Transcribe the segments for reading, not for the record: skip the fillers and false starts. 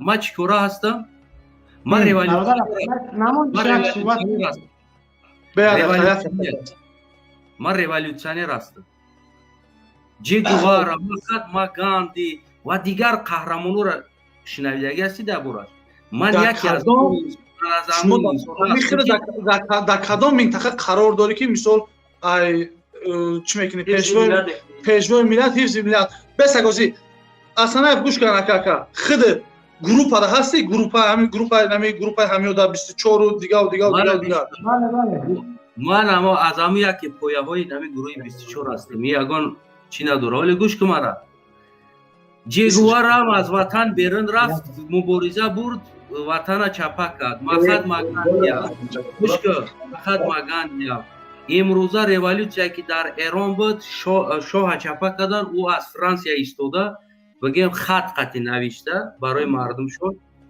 ما چیکاره هستم؟ من ریولوشنر هستم. چه گوارا، مهاتما گاندی و دیگر قهرمانان را شنیدگی هستی دربارش؟ من یکی از در کدام منطقه قرار داری که مثال چی میکنی پیشوای ملت حفظ ملت بسگوزی اصلا گوش کن اکاکا خود گروپ را هستی گروپ همیو در 24 و دیگه من اما از همه یکی پایه های نمی گروه 24 هستیم یگان چی نداره ولی گوش که مرا جگوار هم از وطن بیرون رفت مبارزه برد وطن چپک کرد مهاتما گاندی امروزه ریولوشنی که در ایران بود شاه چپک کردن او از فرانسه ایستاده بگیم خط نوشته برای مردم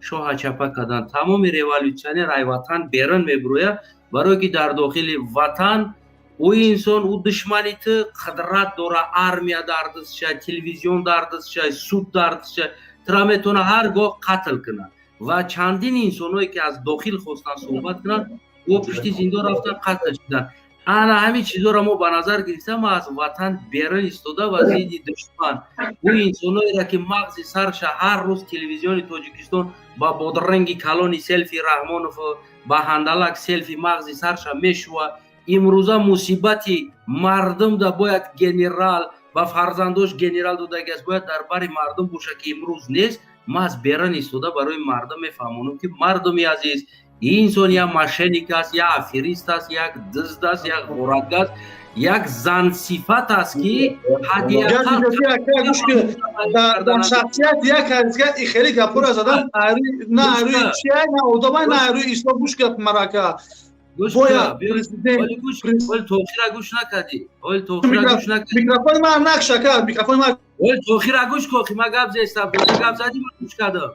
شاه چپک کردن تمام ریولوشنی رای وطن بیرون میبروه برای که در داخل وطن او انسان او دشمنی تو قدرت داره ارمیا در دستش تلویزیون در دستش سود در دستش ترا میتونه هرگاه قتل کنه و چندین انسانایی که از داخل خواستن صحبت کنن او پشت زندان رفتن قتل شدن انا همین چیزا را ما به نظر گرفتم از وطن بیرون ایستاده و ضد دشمن او انسانایی را که مغز سرش هر روز تلویزیون تاجیکستان با بادرنگی کلانی سلفی رحمانوف با هندلک سلفی مغز سرش میشوه امروزه مصیبتی مردم دا باید گنرال و فرزندوش گنرال دودگی است باید در بر مردم باشه که امروز نیست ما از بیرون ایستاده برای مردم میفهمونم که مردمی عزیز این انسان یا مشنیک است یا افریست است یک دزد است یک غورت است یک زن صفت است که در شخصیت یک حرکت خیلی گپور از آدم نه روی چیه نه آدم نه روی ایسا گوش گپ مراکه باید ولی توخیر گوش نکردی میکروفون من نکشه کرد میکروفون من ولی توخیر گوش که ما گپ زیستم گپ زدی من گوش کردم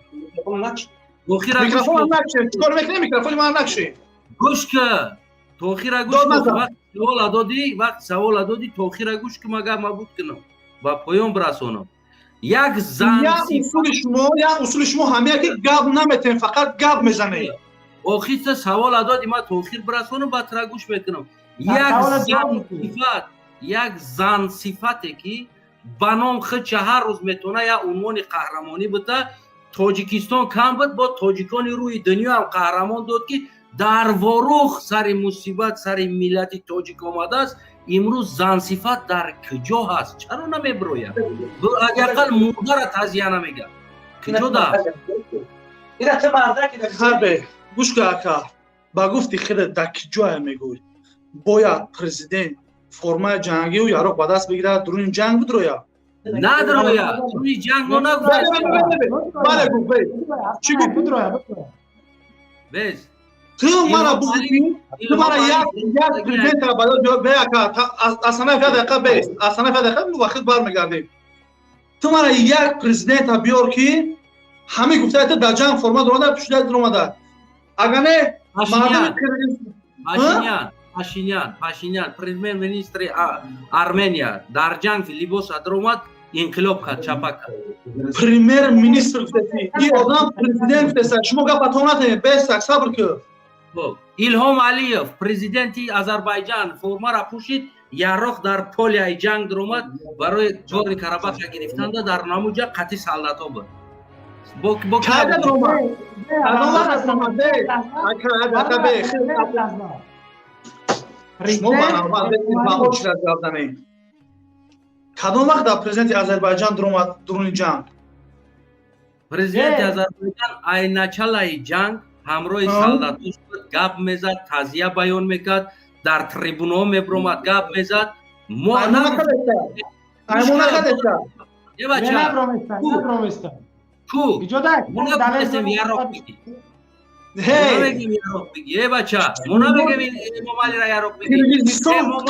میکروفون من نکشه چکار میکنی میکروفون من نکشه گوش که توخیر گوش که وقت سوال دادی توخیر گوش که ما گپ بود کنم با پایان برسونم یک زن یا اصول شما همه که گپ نمیتین فقط گپ میزنه آخیست سوال دادی ما توخیر برسونم با ترا گوش میکنم یک زن صفتی که بنام خود هر روز میتونه یا عنوان قهرمانی بوده تاجیکستان کم بود با تاجیکان روی دنیا هم قهرمان داد که در واروخ سر مصیبت سر ملت تاجیک آمده است امروز زن صفت در کجا هست چرا نمیبروید اگر مرده را تزیه نمیگه کجا دست اینا چه مرده که گوش که اکا با گفتی خود در کجا میگوی باید پرزیدنت فرمای جنگی و یارو با دست بگیره درون جنگ بود رویا نه درویا درون جنگ رو نگو بله گفت چی گفت رویا بیز تو مرا بودی تو مرا یک پرزیدنت را باید بیا که اصلا فیاد اقا بیز اصلا فیاد اقا وقت بار میگردیم تو مرا یک پرزیدنت را بیار که همه گفته ایتا در جنگ فرما درونده پشته درونده اگر نه پاشینیان پریمیر مینیستر ارمنیا در جنگ لیبوس درآمد انقلاب کرد چپک کرد پریمیر مینیستر این آدم پرزیدنت است شما گپاتونات بیست صبر کن ایلهام علیف پرزیدنتی آذربایجان فرما را پوشید یارخ در پولیای جنگ درآمد برای جوری کرباخ گرفتند در نموجا قطعی سالداتا بود کادا درآمد کدام وقت در پرزیدنت آذربایجان درون جنگ پرزیدنت آذربایجان ای نچلای جنگ همراه سالداتوش بود گپ میزد تعزیه بیان میکرد در تریبونا میبرمد گپ میزد ما یه بچه کو مونا بگیم یارok بگی یه بچه مونا بگیم امام علی را یارok بگی امام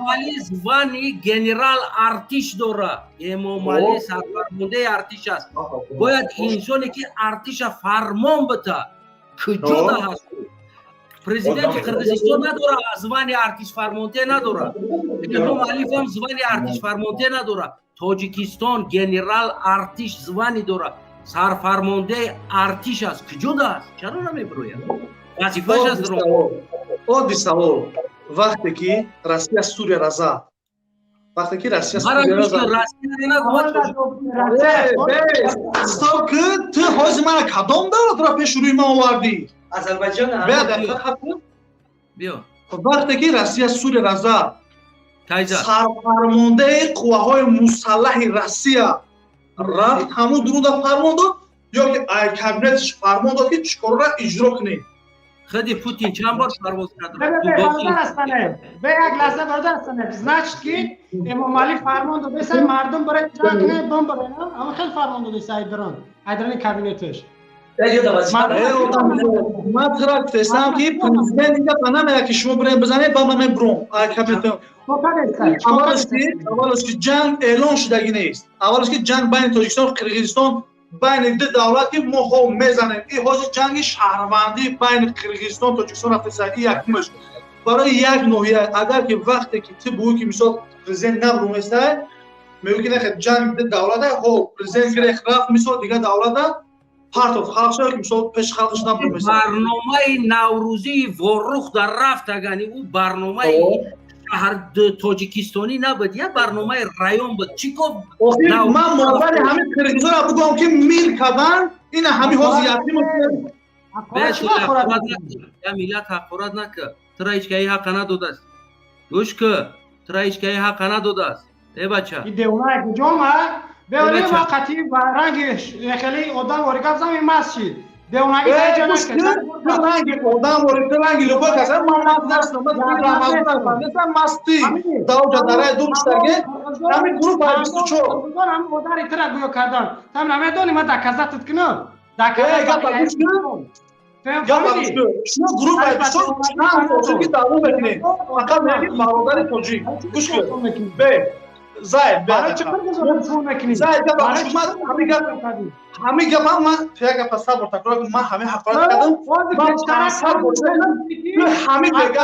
علی زبانی گنرال ارتش داره امام علی سرفرمانده ارتش است باید انسانی که ارتش فرمان بده کجا هست президенти Қырғызистон надора, звание артиш-фармонте надора. Эмомалиев ҳам звание артиш-фармонте надора. Тоҷикистон генерал артиш звание дора. Сарфармондаи артиш аст. Куҷо дааст? Чаро намебирояд? вазифаш аст. одди савол. вақте ки Россия Сурияро зад, вақте ки Россия Сурияро зад, ки ту ҳозир мана кадом давлатро пеш рӯи ман овардӣ? Азербайҷон. биё. вақте ки Россия Сурияро зад, кайза сарфармондаи қувваҳои мусаллаҳи Россия рафт ҳамун дуруда фармон дод ё ки кабинетиш фармон дод ки чикорро иҷро кунед? خدي Путин чанд бор парвоз кард? به یک لحظه برادر هستند. значит ки Эмомалӣ фармон дода сай мардум барои иҷро кунад бом барои ама хеле фармон дода сай айдрани кабинеташ. ман тра гуфтестам ки президент инҷа панамеяд ки шумо буред бизанед ба ман бром кабинетам. аввалаш ки ҷанг эълон шудагӣ нест. аввалаш ки ҷанг байни Тоҷикистон ва Қирғизистон байни ду давлат ки моҳо мезанем. ин ҳозир ҷанги шаҳрвандӣ байни Қирғизистон Тоҷикистон рафтаса ин якумаш. барои як ноҳия агар ки вақте ки ту бугӣ ки мисол президент набруместай мегӯ ки нахед ҷанг ду давлата ҳо президент грех рафт мисол дигар давлата партов халқ шуда ки мисол пеши халқаш набруместай. барномаи наврӯзии ворух дар рафтагани ӯ барномаи шаҳр тоҷикистонӣ набуд, як барномаи раён буд. Чӣ гуфт? ман муаввали ҳамин қирғизонро бугам ки мил кардан ина ҳамин ҳозир якӣ я миллат ҳақорат накард. тира ҳечкаи ҳаққа надодааст. гӯш кӣ тира ҳечкаи ҳаққа надодааст. бача девона куҷома беори вақати ва ранги хеле одам оригам зами масҷид девонаги ранги одам оригам ранги любой каса ман наздастам рамазон масти давҷа дараи дурштаге ҳамин гурӯҳ ба 24 ҳам одари тира гӯё кардан там намедонӣ ма даказатат кинам шумо гурӯҳ ба 24 чанд тоҷики даъво мекунед фақат мегӯед бародари тоҷик гӯш кун Zayd, همه گپ من یک گپ صبر تکرار کنم من همه حقایق کردم همه بگم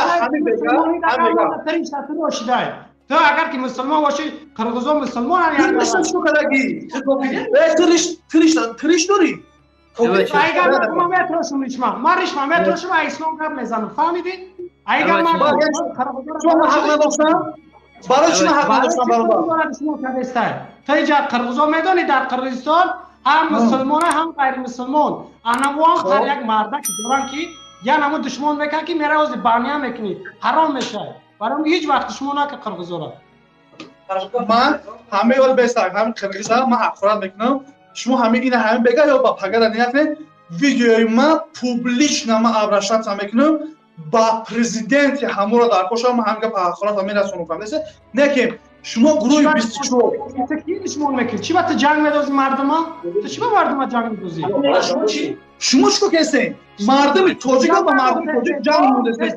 تو اگر که مسلمان باشی قرغیزان مسلمان هستند شو کردی تریش داری اگر من میترسم من میترسم اسلام قبل میزنم فهمیدی اگر من قرغیزان حق نداشتم برای شما حق نداشتم برادر شما کردستای تا اینجا قرغیزان میدونی در قرغیزستان هم مسلمان هم غیر مسلمان انوان هر یک مرده که دارن که یا نمو دشمن میکنن که میره از بانیا میکنی حرام میشه برام هیچ وقت شما نه که قرغیزان من همه ول بستم هم قرغیزان من حقرات میکنم شما همه اینا همه بگه یا با پگه نیت ویدیوی ما پوبلیش نما ابرشات میکنم با پرزیدنت همون را در کوشم هم گپ حقرات میرسونم فهمیدی نه که شما گروه 24 کی دشمن میکنی چی وقت جنگ میدازی مردما تو چی با مردما جنگ میدازی شما چیکار کردین مردم توجیک با مردم توجیک جنگ میدازی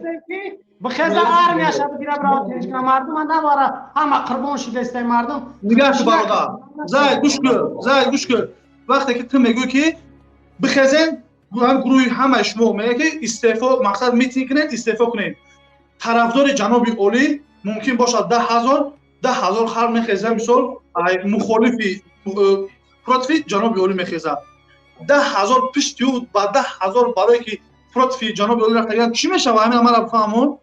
بخیر آرمیا شب گیرا برات که مردم نداره همه قربان شده است مردم نگاه تو برادر زای گوش کن وقتی که تو میگی که بخزن گروه همه شما میگه که استعفا مقصد میتینگ کنید استعفا کنید طرفدار جناب اولی ممکن باشد 10,000 خلق میخیزه مثال مخالفی پروتفی جناب اولی میخیزه 10,000 پشتی و با 10,000 برای که پروتفی جناب اولی رفتگن چی میشه و همین عمل بفهمون؟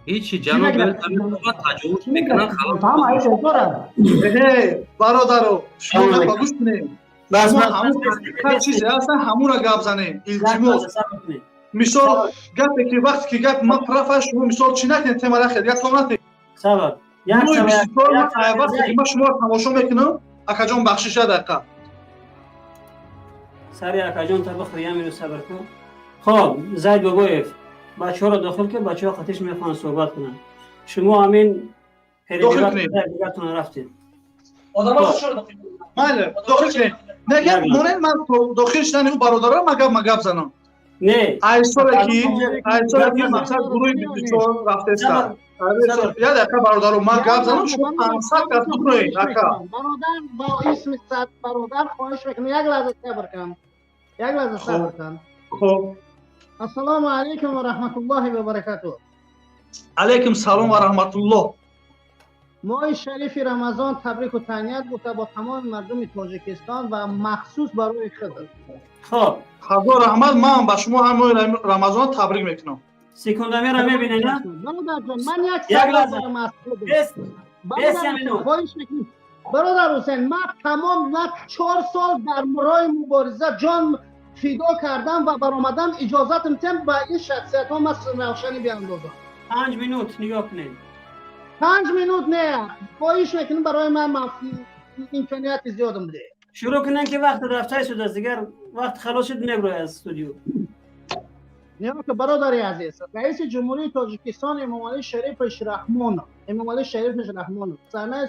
هیچی جناب اولی تجاوز میکنن خلق برادرو شما با گوش کنید هر چیزی هستن همون را گپ زنیم التماس مثال گپی که وقتی که گپ ما پرافش شما مثال چی نکنید تمام خیلی یک کامنت سبب وقتی ما شما رو تماشا میکنم اکاجان بخشش دقیقه سری اکاجان تا بخری همین رو صبر کن خب زید بگویف بچه ها رو داخل که بچه ها خطیش میخوان صحبت کنن شما همین داخل کنید دیگرتون رفتید آدم ها ماله داخل کنید نگه مونین من داخل شدن او برادرها مگب زنم نه ایساله که مقصد گروه 24 رفته است یا دقیقه برادرو من گپ زنم شما 500 گپ بکنید برادر با اسم صد برادر خواهش میکنم یک لحظه صبر کن خب السلام علیکم و رحمت الله و برکاته. علیکم سلام و رحمت الله. ماه شریف رمضان تبریک و تهنیت گفته با تمام مردم تاجیکستان و مخصوص برای خود. خب حضور رحمت، من با شما هم رمضان تبریک میکنم. سکوندامی را میبینی نه؟ برادر جان من یک یک سوال لحظه. دارم از خودم. بس یمینو. برادر حسین، من تمام 4 سال در راه مبارزه جان فدا کردم و برآمدم اجازت میتم با این شخصیت ها مثل روشنی بیاندازم. 5 minut نگاه کنید. 5 minut نه خواهش میکنم برای من امکانیت زیادم بده. شروع کنن که وقت رفته شده است، دیگر وقت خلاص شد میبره از استودیو. نه که برادر عزیز، رئیس جمهوری تاجیکستان امام علی شریفش رحمان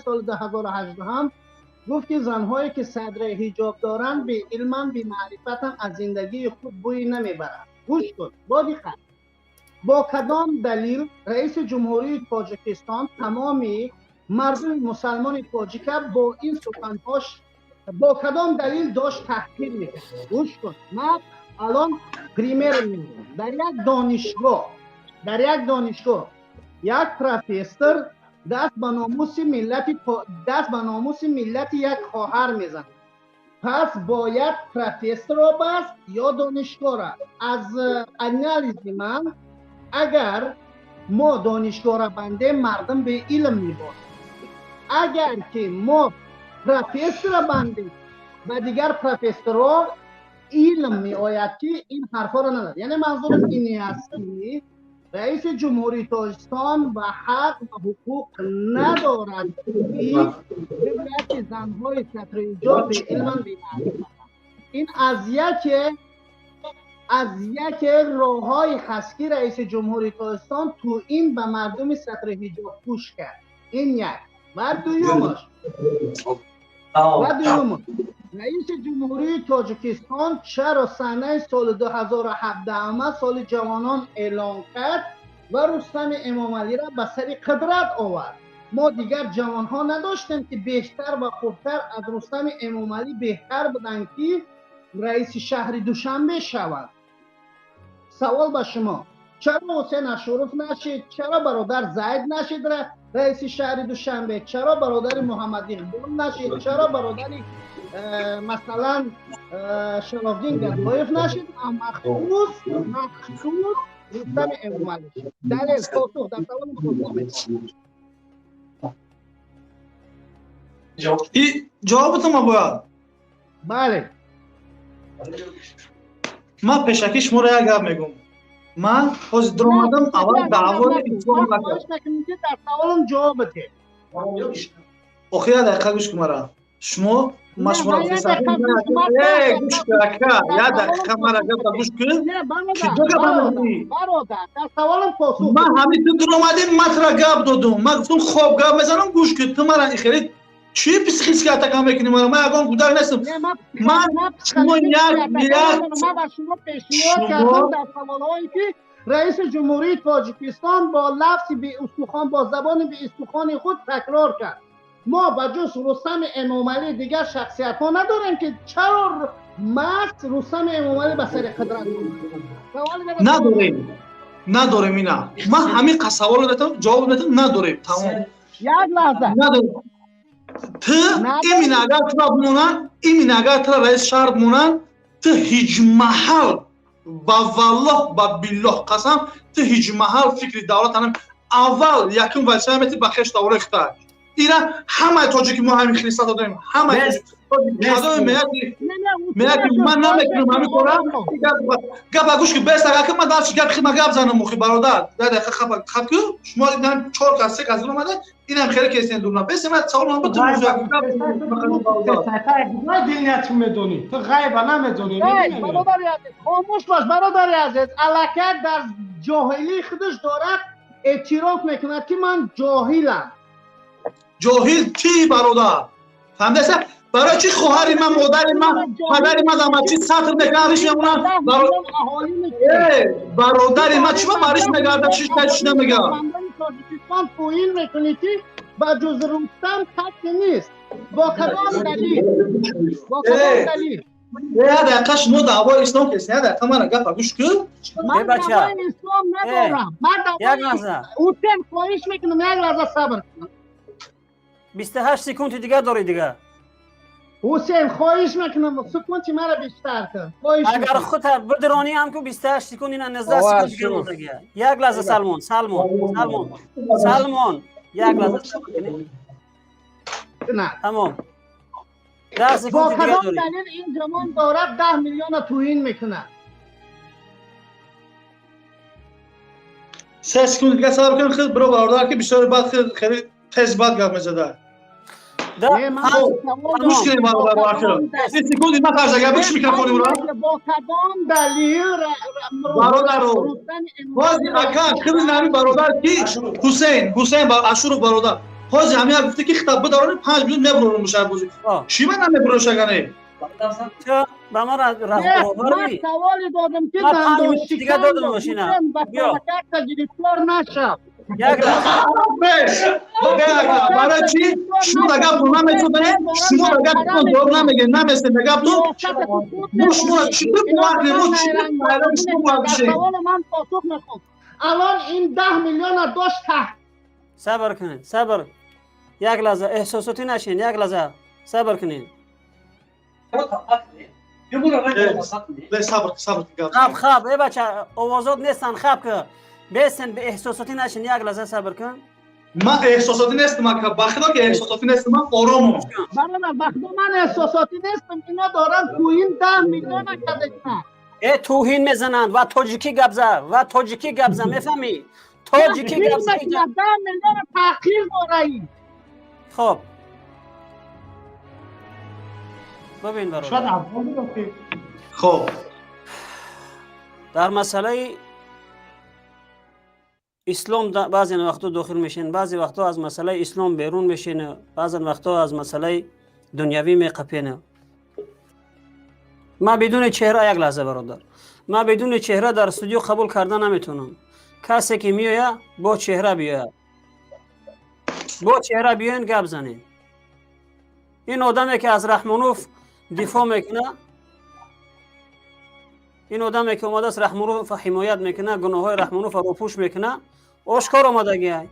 سال 2018 هم گفت که زنهایی که صدر حجاب دارند به علم به معرفت از زندگی خود بوی نمیبرند. گوش کن با دقت. با کدام دلیل رئیس جمهوری تاجیکستان تمامی مردم مسلمان تاجیک با این سخنهاش با کدام دلیل داشت تحقیر میکرد؟ گوش کن. من الان پریمیر میگم. در یک دانشگاه یک پروفسور دست به ناموس ملت یک خواهر میزنه. پس باید پروفسور را بست یا دانشگاه را. از انالیز من اگر ما دانشگاه را بنده مردم به علم میبرد. اگر که ما پروفسور را بنده و دیگر پروفسورها علم می آید که این حرفا را ندارد. یعنی منظورم اینی است که رئیس جمهوری تاجیکستان و حق و حقوق ندارد که بگوید زنهای صدر حجاب به علم بی‌معرفت. این از یک راههای هست که رئیس جمهوری تاجیکستان تو این به مردم صدر حجاب پوش کرد. این یک. و دویمش رئیس جمهوری تاجیکستان چرا سنه سال 2017 سال جوانان اعلان کرد و رستم امام علی را به سر قدرت آورد؟ ما دیگر جوان ها نداشتیم که بیشتر و خوبتر از رستم امام علی بهتر بودند که رئیس شهر دوشنبه شود. سوال به شما، چرا حسین اشرف نشید؟ چرا برادر زید نشید رئیس شهر دوشنبه؟ چرا برادر محمد اقبال نشید؟ چرا برادر مثلا شرافدین گدایف نشید؟ مخصوص رستم امام علی شد. دلیل پاسخ در سوال پاسخ جوابتون ما باید. بله. من پیشکی شما را یک گپ میگم. من از درآمدم اول دعوای اسلام نکردم. در سوالم جواب بده. آخه یک دقیقه گوش کن مرا. شما مشورت یک گوش دقیقه مرا گوش کن. برادر در سوالم پاسخ. من همین تو درآمدم مطرح گپ دادم. من گفتم خوب گپ میزنم گوش کن. تو مرا خیلی چی پسخیس که اتاقم میکنی مرا؟ من اگه گودار نیستم. من شما یک من شما پیشنهاد کردم در سوالهایی که رئیس جمهوری تاجیکستان با لفظی به استخوان با زبان به استخوان خود تکرار کرد. ما با جز رستم امام علی دیگر شخصیت ها نداریم که چرا رستم امام علی به سر قدرت نداریم اینا. من همین سوال دادم جواب ندادم. نداریم. تمام. یک لحظه نداریم. تو این اگر تو بمونن، این اگر تو رئیس شهر بمونن، تو هیچ محل با والله با بالله قسم تو هیچ محل فکر دولت هم اول یکم واسه میتی بخش دور اختار اینا همه تاجیک ما همین خلیصه دادیم همه کادو میاد من نمیکنم همین کارا گپ گوش که بس اگه من داشت گپ زنم مخی برادر ده خب که شما دیدن 4 تا 3 تا اومده اینم خیلی کسی دورنا بس من سوال من تو ما دینیت میدونی تو غیب نمیدونی. برادر عزیز خاموش باش برادر عزیز. الکه در جاهلی خودش دارد اعتراف میکند که من جاهلم. جاهل چی برادر؟ فهمیدی؟ برای چی خواهر من مادر من پدر من چی سطر نگاهش میمونن برادر من چی برایش نگردم چیش نمیگم. تاجیکستان توهین میکنی که با جز رستم خط نیست. با کدام دلیل؟ یه دقیقه شما دعوای اسلام کسی یه دقیقه من گفت گوش کن من بچه. دعوای اسلام ندارم من یک دعوای لحظه حسین خواهش میکنم یک لحظه صبر کن 28 سکوند دیگه داری دیگه حسین خواهش میکنم سکونت مرا بیشتر کن خواهش اگر میکنم خودت بدرانی هم که 28 سکوند اینا 19 سکوند دیگه مونده یک لحظه سلمان یک لحظه صبر کنید. نه تمام 10 با سکوند دیگه کدام داری دلیل این جوان دارد 10 میلیون توهین میکنه 3 سکوند دیگه صبر کن خیلی برو باردار که بیشتر بعد خیلی تیز بعد گپ میزده نه، من گوش کنید برادر آخر 3 سکوند من خرج اگه بکش میکروفون برو با کدام دلیل برادر رو حاجی اکان خیلی نمی برادر کی حسین با اشور برادر حاجی همین گفته که خطاب بدارن 5 میلیون نبرون میشه بوزی چی من نمیبرون شگانه چه با ما من راهبری سوالی دادم که من 5 دندان میلیون دیگه دادم ماشینا. بیا. شکن گرفتار نشد یک لحظه بس برای چی شما گپ تو نمیتونه شما گپ تو جواب نمیگه نمیسته گپ تو شما چی تو وقت رو چی برای شما در میشه سوال من پاسخ نکن الان این 10 میلیون داشت صبر کنید صبر یک لحظه احساساتی نشین یک لحظه صبر کنید صبر خواب ای بچه آوازات نیستن خواب که بیستن به احساساتی نشین یک لحظه صبر کن من احساساتی نیستم که بخدا که احساساتی نیستم من آرامم برادر بخدا من احساساتی نیستم اینا دارن تو این 10 میلیون کدکنن ای توهین میزنند و تاجیکی گبزه میفهمی تاجیکی گبزه 10 میلیون تحقیر داره این خب ببین شاید برادر افغان باشه. خب در مسئله اسلام بعضی وقتا داخل میشین بعضی وقتا از مسئله اسلام بیرون میشین بعضی وقتا از مسئله دنیوی میقپین ما بدون چهره یک لحظه برادر ما بدون چهره در استودیو قبول کردن نمیتونم کسی که میویه با چهره بیاید با چهره بیاین گپ زنین این آدمی که از رحمانوف دفاع میکنه این آدمی که اومده است رحمانوف حمایت میکنه گناه های رحمانوف رو پوش میکنه آشکار آمدگی های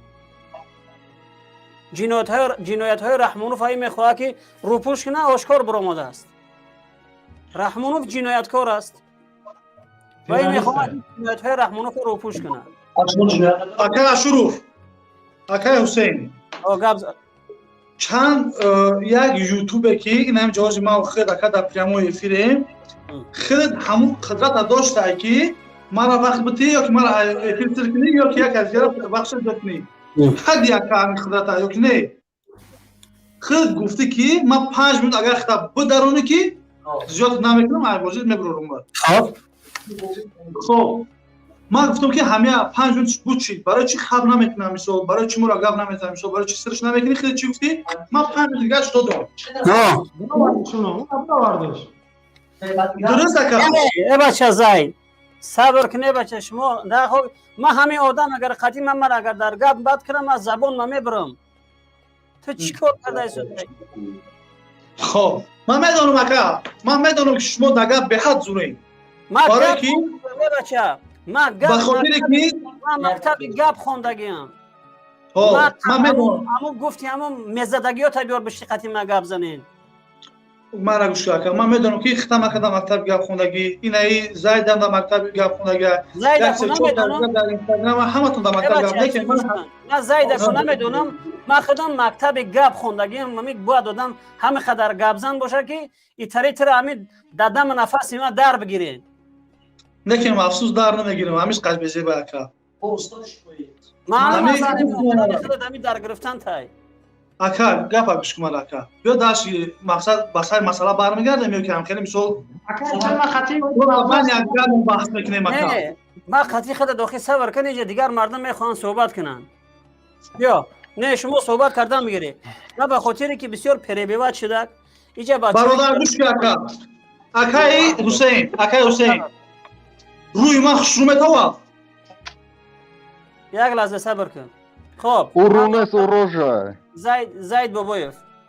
جنایت های رحمانوف هایی میخواه که روپوش کنه آشکار برآمده است رحمانوف جنایتکار است و این میخواه جنایت های رحمانوف رو روپوش کنه اکا اشروف اکا حسین چند یک یوتیوب که این هم جواز ما خود اکا در پریامو افیریم خود همون قدرت داشته که مرا وقت بتی یا که مرا افیر کنی یا که یک از یارا بخش دکنی حد یک کار قدرت یا که نه خود گفته که من 5 منوت اگر خطاب بدارونه که زیاد نمیکنم عوضی میبرم خب من گفتم که همه 5 منوت بود چی برای چی خبر نمیکنم مثلا برای چی مرا گپ نمیزنم مثلا برای چی سرش نمیکنی خود چی گفتی من 5 منوت دیگه دادم شنو اون درست اکا ای بچه زید صبر کنه بچه شما نه خب من همین آدم اگر قطعی من اگر در گپ بد کنم از زبان من میبرم تو چیکار کرده ایسو خب من میدونم اکا من میدونم که شما در گپ به حد زورین برای کی بچه من گپ بخاطر کی من مکتب گپ خوندگیم من میدونم همون گفتی همون مزدگیات بیار بشی قطعی من گپ زنین مرا گوش کن من میدونم که ختم کردم مکتب گپ خوندگی این ای زید هم در مکتب گپ خوندگی زید خودم در اینستاگرام همتون در مکتب گپ لیکن من زید خودم میدونم من خودم مکتب گپ خوندگی من باید آدم همه قدر گپ زن باشه که این طریق همین دادم نفس ما در بگیرین لیکن افسوس در نمیگیرم همیش قلبیزی با اکا من همین در گرفتن تای اکا گپ گوش کن اکا بیا داش مقصد بسای مسئله برمیگردم یا که هم خیلی مثال اکا چرا خطی من یک گپ بحث میکنیم اکا ما خطی خود داخل صبر کنید دیگر مردم میخوان صحبت کنن یا نه شما صحبت کردن میگیری نه به خاطری که بسیار پریبیوت شده اینجا برادر گوش کن اکا اکای حسین روی ما خشومه تو یک لحظه صبر کن خب او رو نیست او روشه زید بابایف